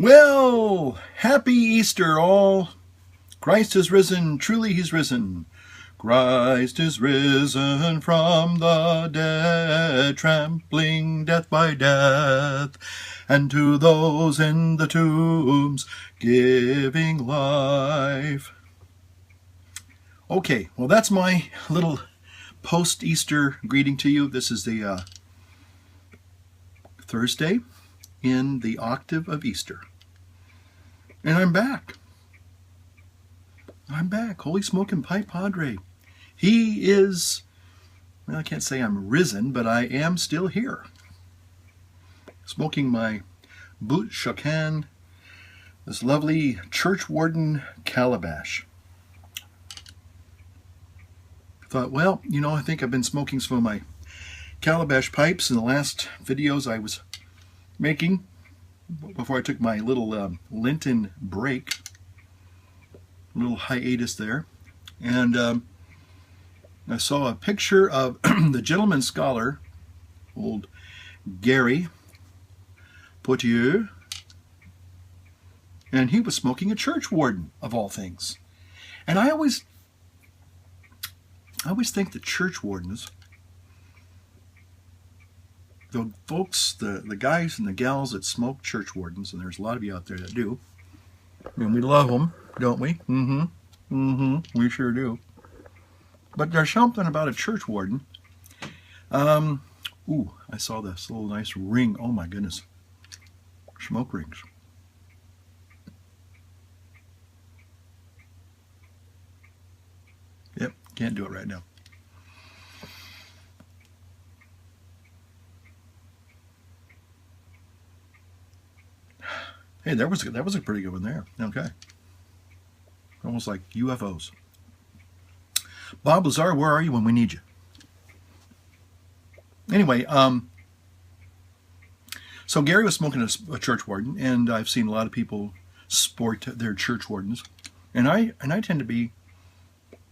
Well, happy Easter all. Christ is risen, truly he's risen. Christ is risen from the dead, trampling death by death, and to those in the tombs giving life. Okay, well that's my little post-Easter greeting to you. This is the Thursday in the octave of Easter. And I'm back. Holy smoking pipe Padre. He is, well, I can't say I'm risen, but I am still here. Smoking my Boot Shokan, this lovely church warden calabash. Thought, well, I think I've been smoking some of my calabash pipes in the last videos I was making before I took my little Lenten break, a little hiatus there. And I saw a picture of the gentleman scholar, old Gary Potier, and he was smoking a church warden, of all things. And I always think that church wardens, the folks, the guys and the gals that smoke church wardens, and there's a lot of you out there that do, and we love them, don't we? We sure do. But there's something about a church warden. Ooh, I saw this little nice ring. Oh my goodness. Smoke rings. Yep, can't do it right now. Hey, that was a pretty good one there. Okay. Almost like UFOs. Bob Lazar, where are you when we need you? Anyway, so Gary was smoking a church warden, and I've seen a lot of people sport their church wardens, and I tend to be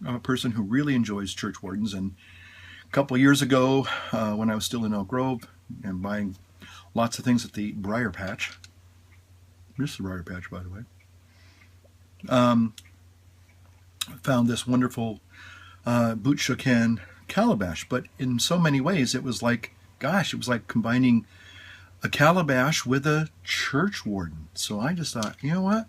a person who really enjoys church wardens. And a couple of years ago, when I was still in Elk Grove and buying lots of things at the Briar Patch, this is the Briar Patch, by the way, I found this wonderful Boot Shokan calabash, but in so many ways it was like, gosh, it was like combining a calabash with a church warden. So I just thought, you know what?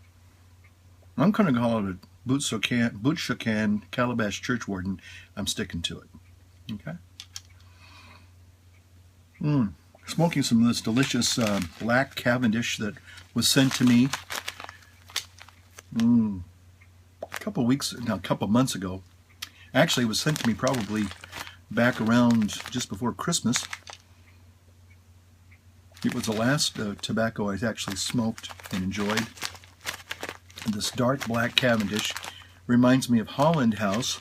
I'm going to call it a Boot Shokan calabash church warden. I'm sticking to it. Okay. Smoking some of this delicious black Cavendish that was sent to me a couple months ago. Actually, it was sent to me probably back around just before Christmas. It was the last tobacco I actually smoked and enjoyed. And this dark black Cavendish reminds me of Holland House,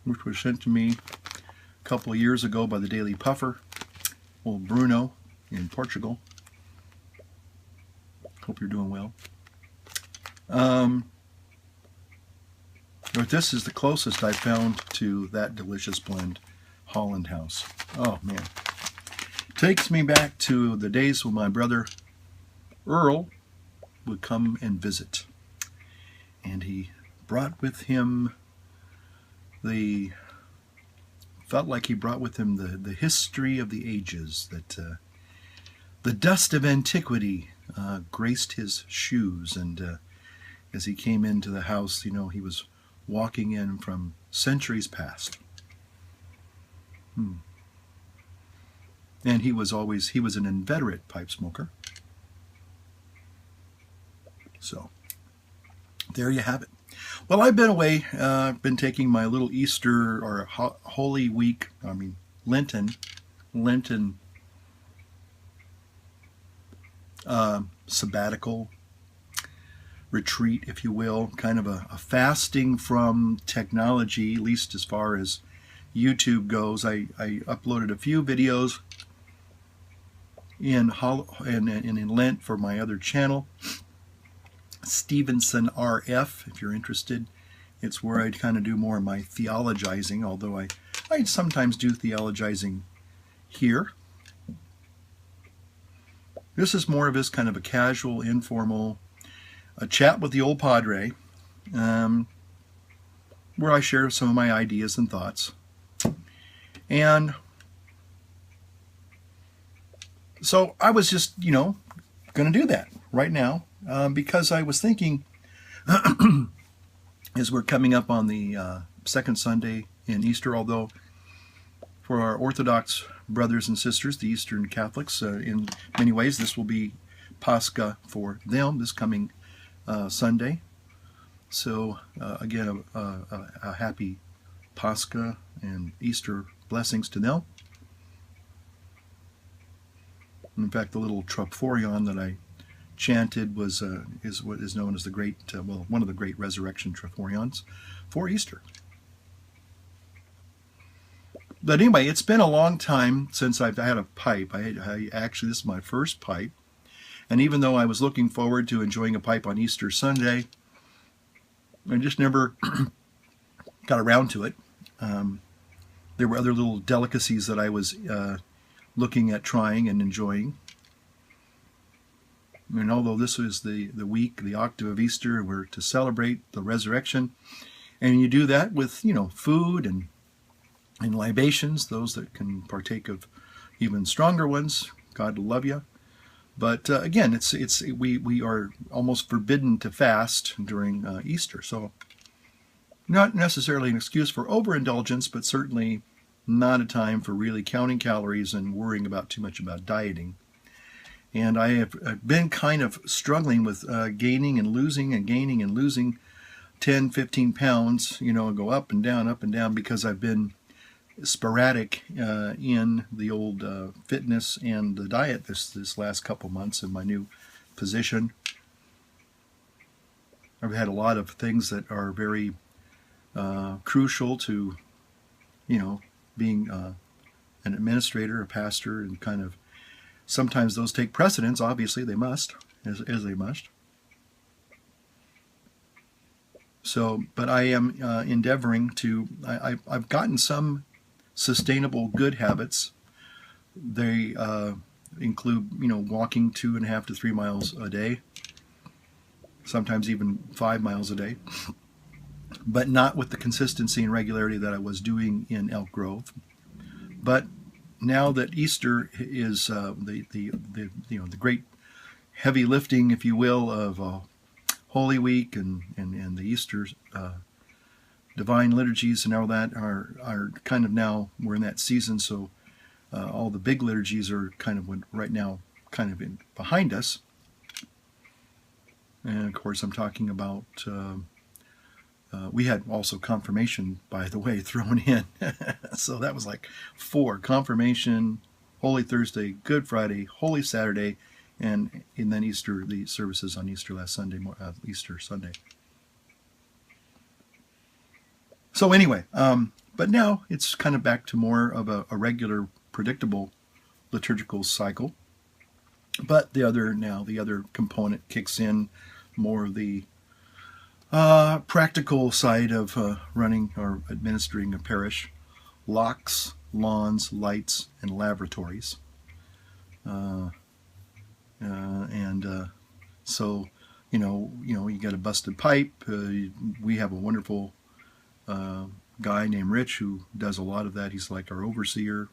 which was sent to me a couple of years ago by the Daily Puffer, old Bruno in Portugal. Hope you're doing well. But this is the closest I found to that delicious blend, Holland House. Oh man. Takes me back to the days when my brother Earl would come and visit. And he brought with him felt like he brought with him the history of the ages, that the dust of antiquity graced his shoes, and as he came into the house, he was walking in from centuries past. And he was an inveterate pipe smoker. So there you have it. Well, I've been away. I've been taking my little Easter or Holy Week, Lenten sabbatical retreat, if you will, kind of a fasting from technology, at least as far as YouTube goes. I uploaded a few videos in Lent for my other channel, Stevenson RF, if you're interested. It's where I kind of do more of my theologizing, although I sometimes do theologizing here. This is more of this kind of a casual, informal chat with the old Padre, where I share some of my ideas and thoughts. And so I was just, going to do that right now because I was thinking, as we're coming up on the second Sunday in Easter, although for our Orthodox brothers and sisters, the Eastern Catholics, in many ways, this will be Pascha for them this coming Sunday. So again, a happy Pascha and Easter blessings to them. In fact, the little Troporion that I chanted is what is known as the great, one of the great resurrection Troporions for Easter. But anyway, it's been a long time since I've had a pipe. I actually, this is my first pipe. And even though I was looking forward to enjoying a pipe on Easter Sunday, I just never got around to it. There were other little delicacies that I was looking at trying and enjoying. And although this is the week, the octave of Easter, we're to celebrate the resurrection. And you do that with, food and libations, those that can partake of even stronger ones. God will love you. But again, we are almost forbidden to fast during Easter. So not necessarily an excuse for overindulgence, but certainly not a time for really counting calories and worrying about too much about dieting. And I have been kind of struggling with gaining and losing 10, 15 pounds, and go up and down because I've been sporadic in the old fitness and the diet this last couple months in my new position. I've had a lot of things that are very crucial to, being an administrator, a pastor, and kind of sometimes those take precedence. Obviously, they must, as they must. So, but I am endeavoring to. I've gotten some sustainable good habits. They include, walking 2.5 to 3 miles a day, sometimes even 5 miles a day, but not with the consistency and regularity that I was doing in Elk Grove. But now that Easter is the great heavy lifting, if you will, of Holy Week and the Easter divine liturgies and all that are kind of now, we're in that season, so all the big liturgies are kind of right now kind of behind us. And of course I'm talking about we had also confirmation, by the way, thrown in. So that was like 4: confirmation, Holy Thursday, Good Friday, Holy Saturday, and then Easter, the services on Easter last Sunday, Easter Sunday. So anyway, but now it's kind of back to more of a regular, predictable liturgical cycle. But the other component kicks in, more of the practical side of running or administering a parish: locks, lawns, lights, and lavatories. So you got a busted pipe. We have a wonderful guy named Rich who does a lot of that. He's like our overseer,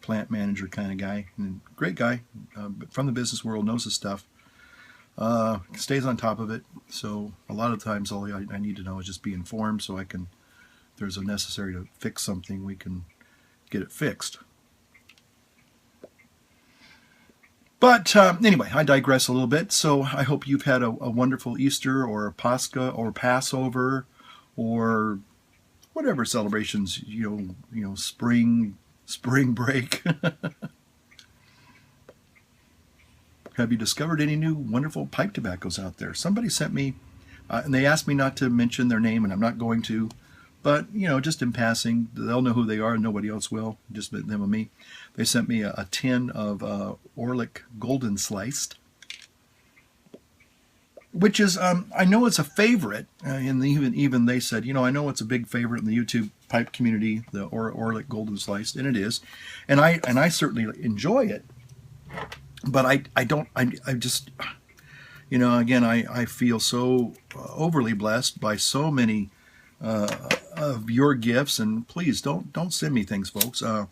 plant manager kind of guy, and great guy, but from the business world, knows his stuff. Stays on top of it. So a lot of times all I need to know is just be informed, so I can, if there's a necessary to fix something, we can get it fixed. But anyway, I digress a little bit. So I hope you've had a wonderful Easter or a Pascha or Passover or whatever celebrations, spring break. Have you discovered any new wonderful pipe tobaccos out there? Somebody sent me, and they asked me not to mention their name, and I'm not going to, but, just in passing, they'll know who they are, and nobody else will, just them and me. They sent me a tin of Orlick Golden Sliced, which is, I know it's a favorite, and even they said, I know it's a big favorite in the YouTube pipe community, the Orlick Golden Sliced, and it is, and I certainly enjoy it. But I don't, I just, again, I feel so overly blessed by so many of your gifts, and please don't send me things, folks. Some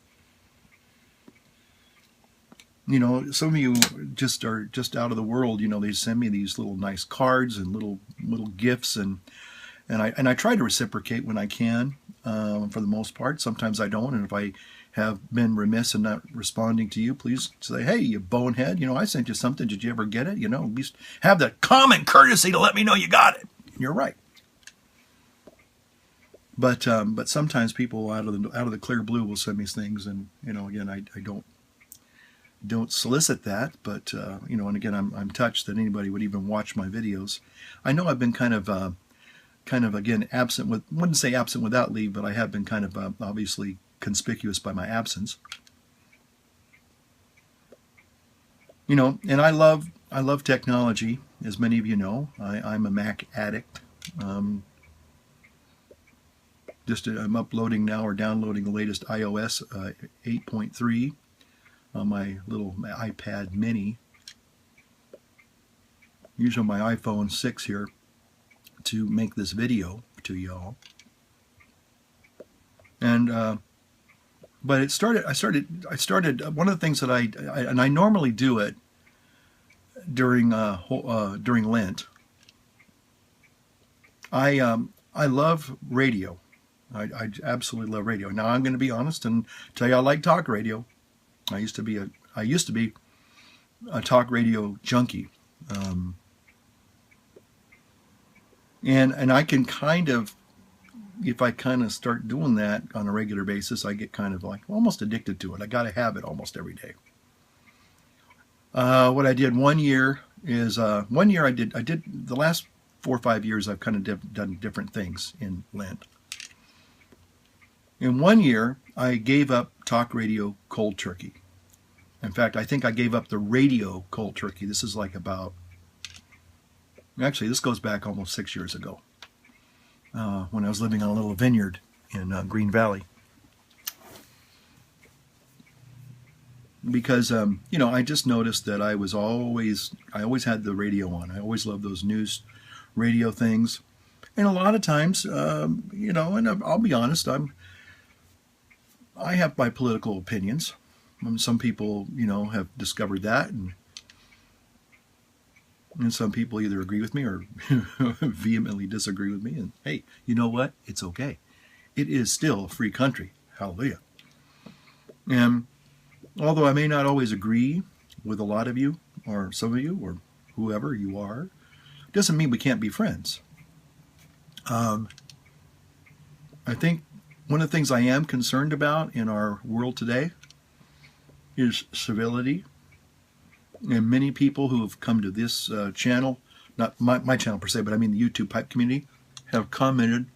of you just are just out of the world. They send me these little nice cards and little gifts, and I try to reciprocate when I can. For the most part, sometimes I don't, and if I have been remiss in not responding to you, please say, "Hey, you bonehead! I sent you something. Did you ever get it? At least have the common courtesy to let me know you got it." And you're right. But sometimes people out of the clear blue will send me things, and again, I don't solicit that, but and again, I'm touched that anybody would even watch my videos. I know I've been kind of again absent with, wouldn't say absent without leave, but I have been kind of obviously conspicuous by my absence. And I love technology, as many of you know. I'm a Mac addict. I'm uploading now or downloading the latest iOS 8.3 on my little iPad mini, using my iPhone 6 here to make this video to y'all. And but I started one of the things that I normally do it during Lent. I love radio. I absolutely love radio. Now I'm going to be honest and tell you I like talk radio. I used to be a talk radio junkie, and I can kind of, if I kind of start doing that on a regular basis, I get kind of like almost addicted to it. I got to have it almost every day. What I did one year is I did the last 4 or 5 years I've kind of done different things in Lent. In one year, I gave up talk radio cold turkey. In fact, I think I gave up the radio cold turkey. This is like actually, this goes back almost 6 years ago, when I was living on a little vineyard in Green Valley. Because, I just noticed that I always had the radio on. I always loved those news radio things. And a lot of times, and I'll be honest, I have my political opinions. Some people, have discovered that, and some people either agree with me or vehemently disagree with me. And hey, you know what? It's okay. It is still a free country. Hallelujah. And although I may not always agree with a lot of you, or some of you, or whoever you are, doesn't mean we can't be friends. I think one of the things I am concerned about in our world today is civility. And many people who have come to this channel, not my channel per se, but I mean the YouTube pipe community, have commented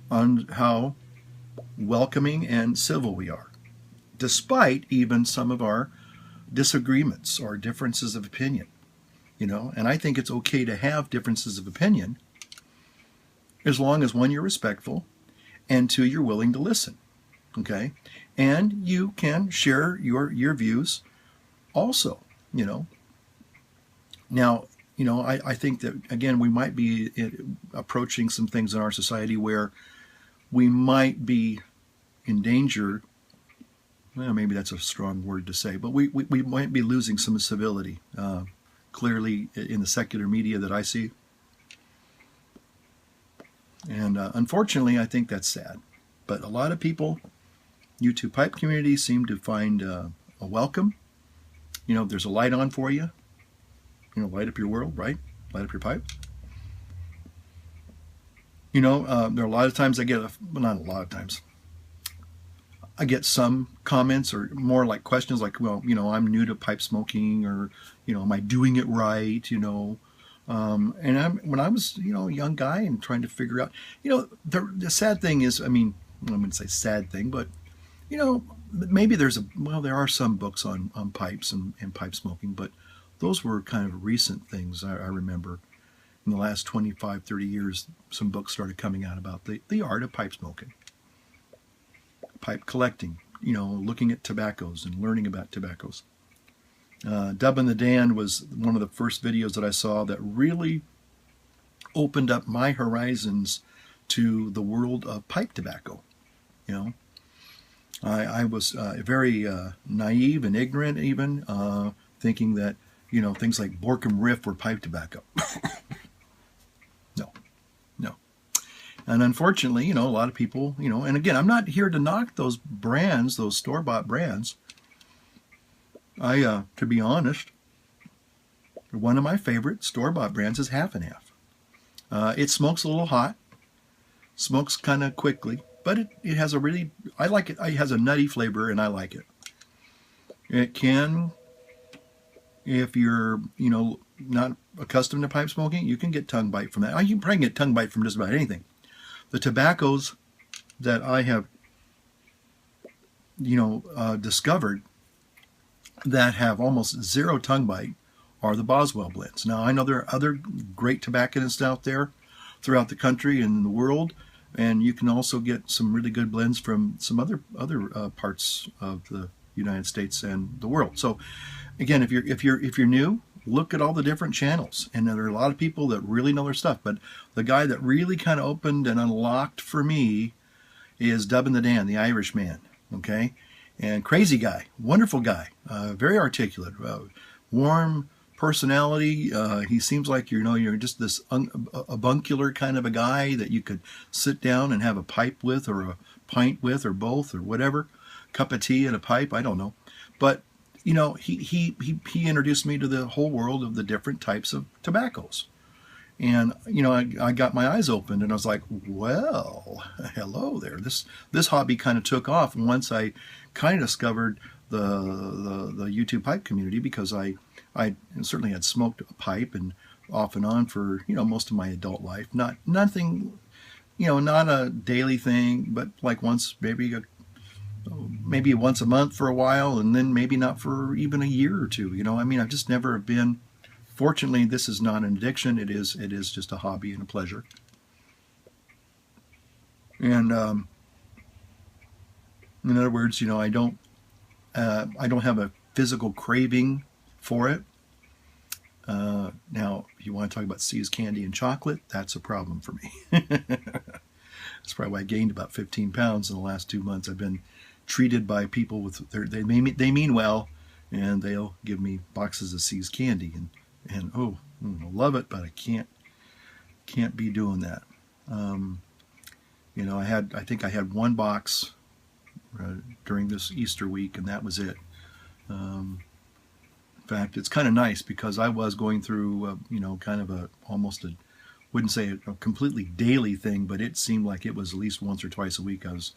on how welcoming and civil we are, despite even some of our disagreements or differences of opinion. And I think it's okay to have differences of opinion as long as, one, you're respectful, and two, you're willing to listen. Okay? And you can share your views also, Now, I think that, again, we might be approaching some things in our society where we might be in danger. Well, maybe that's a strong word to say, but we might be losing some civility, clearly in the secular media that I see. And unfortunately, I think that's sad. But a lot of people, YouTube pipe community, seem to find a welcome. There's a light on for you. Light up your world, right? Light up your pipe. There are a lot of times I get, not a lot of times, I get some comments or more like questions like, well, I'm new to pipe smoking, or, am I doing it right? And when I was, a young guy and trying to figure out, the sad thing is, I wouldn't say sad thing, but, maybe there are some books on pipes and pipe smoking, but those were kind of recent things. I remember in the last 25, 30 years, some books started coming out about the art of pipe smoking, pipe collecting, looking at tobaccos and learning about tobaccos. Dubbing the Dan was one of the first videos that I saw that really opened up my horizons to the world of pipe tobacco. You know, I was very naive and ignorant, even thinking that things like Borkum Riff were pipe tobacco. No, no. And unfortunately, a lot of people, and again, I'm not here to knock those brands, those store-bought brands. To be honest, one of my favorite store-bought brands is Half and Half. It smokes a little hot, smokes kind of quickly, but it has I like it. It has a nutty flavor, and I like it. It can, if you're, not accustomed to pipe smoking, you can get tongue bite from that. You can probably get tongue bite from just about anything. The tobaccos that I have, discovered that have almost zero tongue bite are the Boswell blends. Now, I know there are other great tobacconists out there throughout the country and the world, and you can also get some really good blends from some other parts of the United States and the world. So, again, if you're new, look at all the different channels, and there are a lot of people that really know their stuff. But the guy that really kind of opened and unlocked for me is Dubbin' the Dan, the Irishman. Okay, and crazy guy, wonderful guy, very articulate, warm personality. He seems like you're just this avuncular kind of a guy that you could sit down and have a pipe with, or a pint with, or both, or whatever, cup of tea and a pipe. I don't know, but he introduced me to the whole world of the different types of tobaccos. And, I got my eyes opened, and I was like, well, hello there. This hobby kind of took off. And once I kind of discovered the YouTube pipe community, because I certainly had smoked a pipe and off and on for, most of my adult life. Nothing, not a daily thing, but like once, maybe once a month for a while, and then maybe not for even a year or two. I've just never been. Fortunately, this is not an addiction. It is just a hobby and a pleasure. And in other words, I don't have a physical craving for it. Now, if you want to talk about See's candy and chocolate, that's a problem for me. That's probably why I gained about 15 pounds in the last 2 months. I've been treated by people they mean well, and they'll give me boxes of See's candy, and I love it, but I can't be doing that. I think I had one box during this Easter week, and that was it. In fact, it's kind of nice because I was going through, kind of wouldn't say a completely daily thing, but it seemed like it was at least once or twice a week I was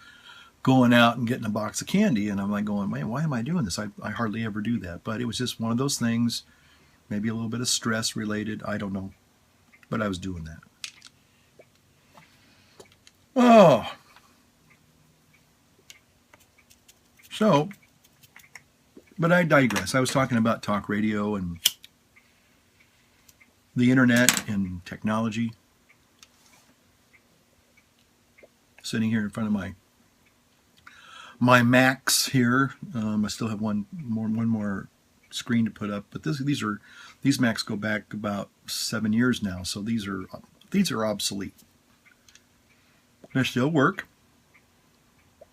going out and getting a box of candy, and I'm like going, man, why am I doing this? I hardly ever do that, but it was just one of those things. Maybe a little bit of stress related. I don't know. But I was doing that. Oh. So, but I digress. I was talking about talk radio and the internet and technology. Sitting here in front of my Macs here. I still have one more screen to put up, but these Macs go back about 7 years now, so these are obsolete. They still work.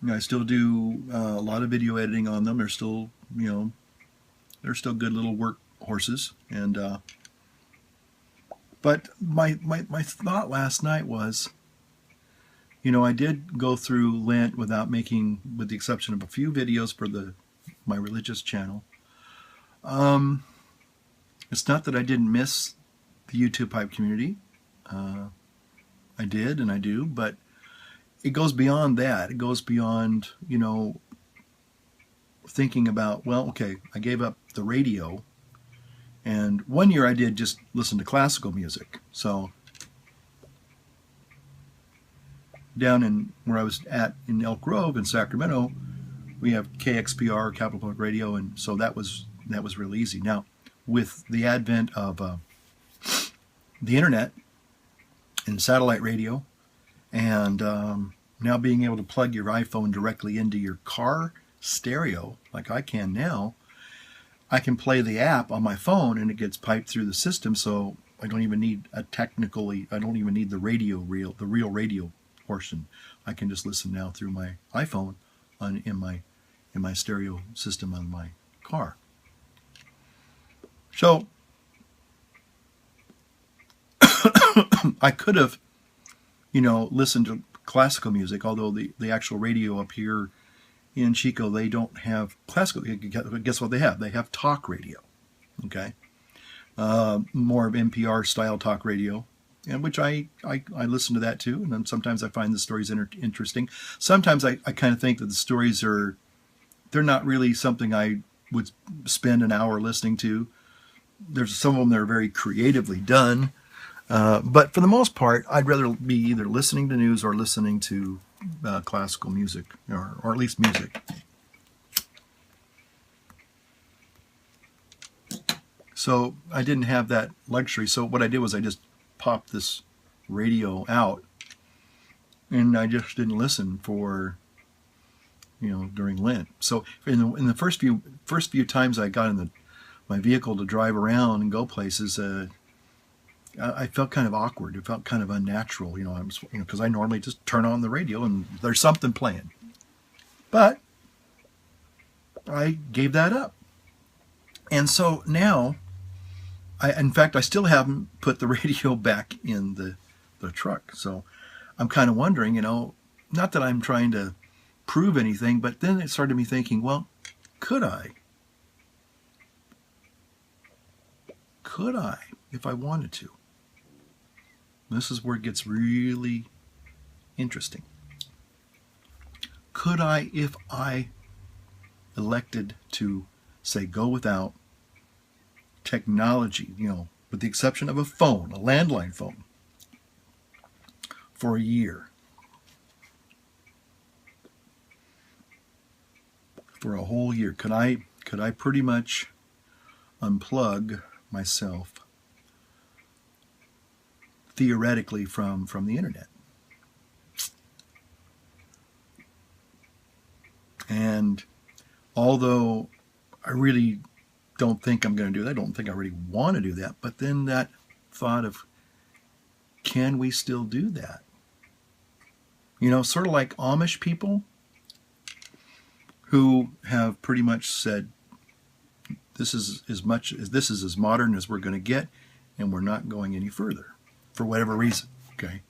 I still do a lot of video editing on them. They're still good little work horses. And but my thought last night was, I did go through Lent with the exception of a few videos for my religious channel. It's not that I didn't miss the YouTube pipe community. I did, and I do, but it goes beyond that. It goes beyond, thinking about, well, okay, I gave up the radio, and one year I did just listen to classical music. So down in where I was at in Elk Grove in Sacramento, we have KXPR, Capital Public Radio, and so that was really easy. Now, with the advent of the internet and satellite radio, and now being able to plug your iPhone directly into your car stereo, like I can now, I can play the app on my phone and it gets piped through the system, so I don't even need I don't even need the real radio portion. I can just listen now through my iPhone in my stereo system on my car. So I could have, listened to classical music, although the actual radio up here in Chico, they don't have classical. Guess what they have? They have talk radio. Okay, more of NPR style talk radio, and which I listen to that too. And then sometimes I find the stories interesting. Sometimes I kind of think that the stories they're not really something I would spend an hour listening to. There's some of them that are very creatively done, but for the most part, I'd rather be either listening to news or listening to classical music, or at least music. So I didn't have that luxury. So what I did was I just popped this radio out, and I just didn't listen for, during Lent. So in the first few times I got in my vehicle to drive around and go places, I felt kind of awkward. It felt kind of unnatural, because I normally just turn on the radio and there's something playing. But I gave that up. And so now, in fact, I still haven't put the radio back in the truck. So I'm kind of wondering, not that I'm trying to prove anything, but then it started me thinking, well, could I? Could I, if I wanted to? This is where it gets really interesting. Could I, if I elected to, say, go without technology, with the exception of a phone, a landline phone, for a year? For a whole year. Could I pretty much unplug myself theoretically from the internet? And although I really don't think I'm going to do that, I don't think I really want to do that, but then that thought of, can we still do that? Sort of like Amish people who have pretty much said, this is as modern as we're going to get, and we're not going any further for whatever reason. Okay,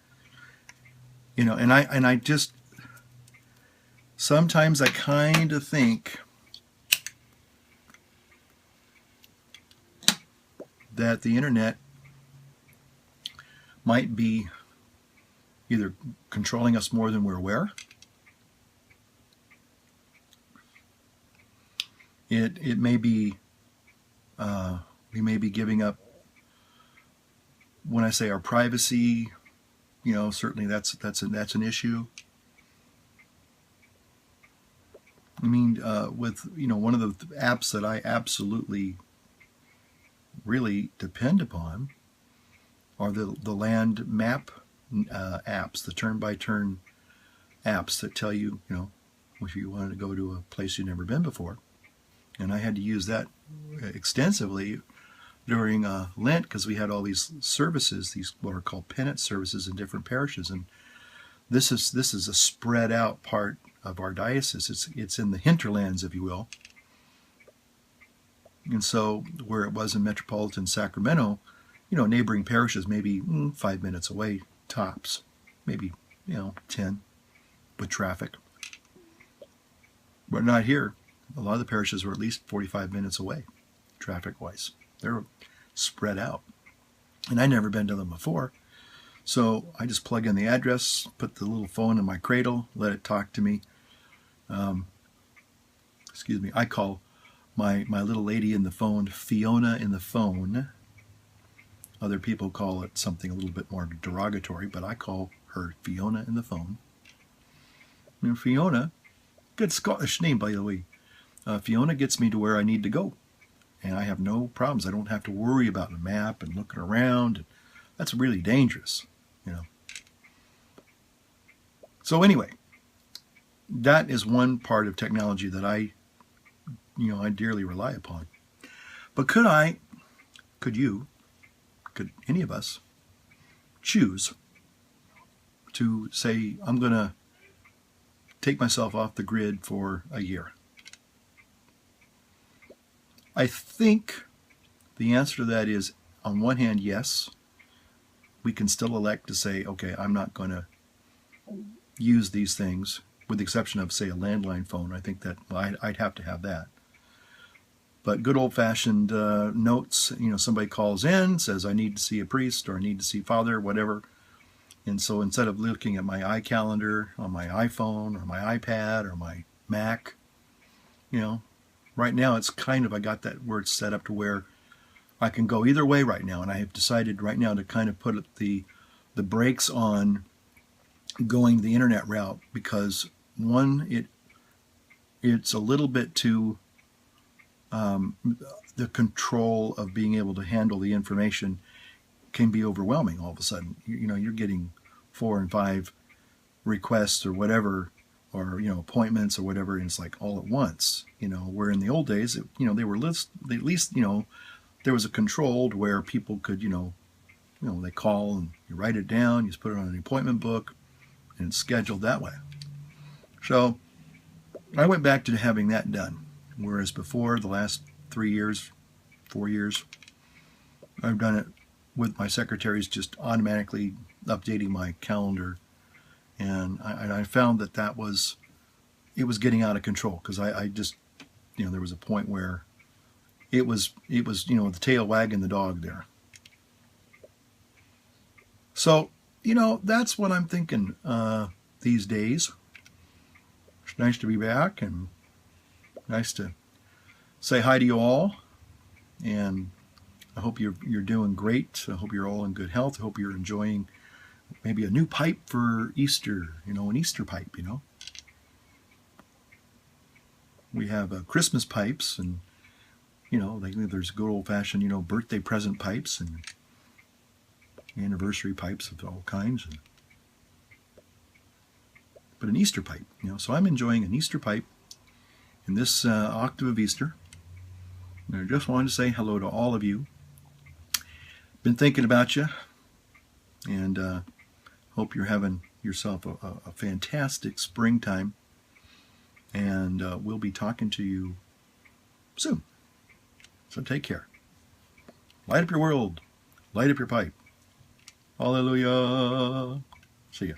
and I just sometimes I kind of think that the internet might be either controlling us more than we're aware. It may be, we may be giving up, when I say our privacy, certainly that's an issue. I mean, with, one of the apps that I absolutely really depend upon are the land map apps, the turn-by-turn apps that tell you, if you wanted to go to a place you've never been before. And I had to use that extensively during Lent, because we had all these services, these what are called penance services in different parishes, and this is a spread out part of our diocese. It's in the hinterlands, if you will. And so where it was in metropolitan Sacramento, neighboring parishes maybe 5 minutes away tops, maybe 10 with traffic, but not here. A lot of the parishes were at least 45 minutes away, traffic-wise. They're spread out. And I'd never been to them before. So I just plug in the address, put the little phone in my cradle, let it talk to me. I call my little lady in the phone Fiona in the phone. Other people call it something a little bit more derogatory, but I call her Fiona in the phone. And Fiona, good Scottish name, by the way. Fiona gets me to where I need to go, and I have no problems. I don't have to worry about a map and looking around. That's really dangerous, So anyway, that is one part of technology that I dearly rely upon. But could you, could any of us choose to say, I'm going to take myself off the grid for a year? I think the answer to that is, on one hand, yes. We can still elect to say, okay, I'm not going to use these things, with the exception of, say, a landline phone. I think that, well, I'd have to have that. But good old-fashioned notes, somebody calls in, says, I need to see a priest, or I need to see Father, whatever. And so instead of looking at my iCalendar on my iPhone or my iPad or my Mac, right now it's kind of, I got that where it's set up to where I can go either way right now. And I have decided right now to kind of put the brakes on going the internet route, because one, it's a little bit too, the control of being able to handle the information can be overwhelming all of a sudden. You're getting 4 and 5 requests or whatever, or appointments or whatever, and it's like all at once. Where in the old days, they were at least there was a controlled where people could they call and you write it down, you just put it on an appointment book, and it's scheduled that way. So I went back to having that done, whereas before, the last 3 years, 4 years, I've done it with my secretaries just automatically updating my calendar, and I found that was getting out of control, because I just there was a point where it was the tail wagging the dog there. So that's what I'm thinking these days. It's nice to be back, and nice to say hi to you all, and I hope you're doing great. I hope you're all in good health. I hope you're enjoying maybe a new pipe for Easter, an Easter pipe, We have Christmas pipes, and, there's good old-fashioned, birthday present pipes and anniversary pipes of all kinds. But an Easter pipe, so I'm enjoying an Easter pipe in this octave of Easter. And I just wanted to say hello to all of you. Been thinking about you, and hope you're having yourself a fantastic springtime, and we'll be talking to you soon. So take care. Light up your world. Light up your pipe. Hallelujah. See ya.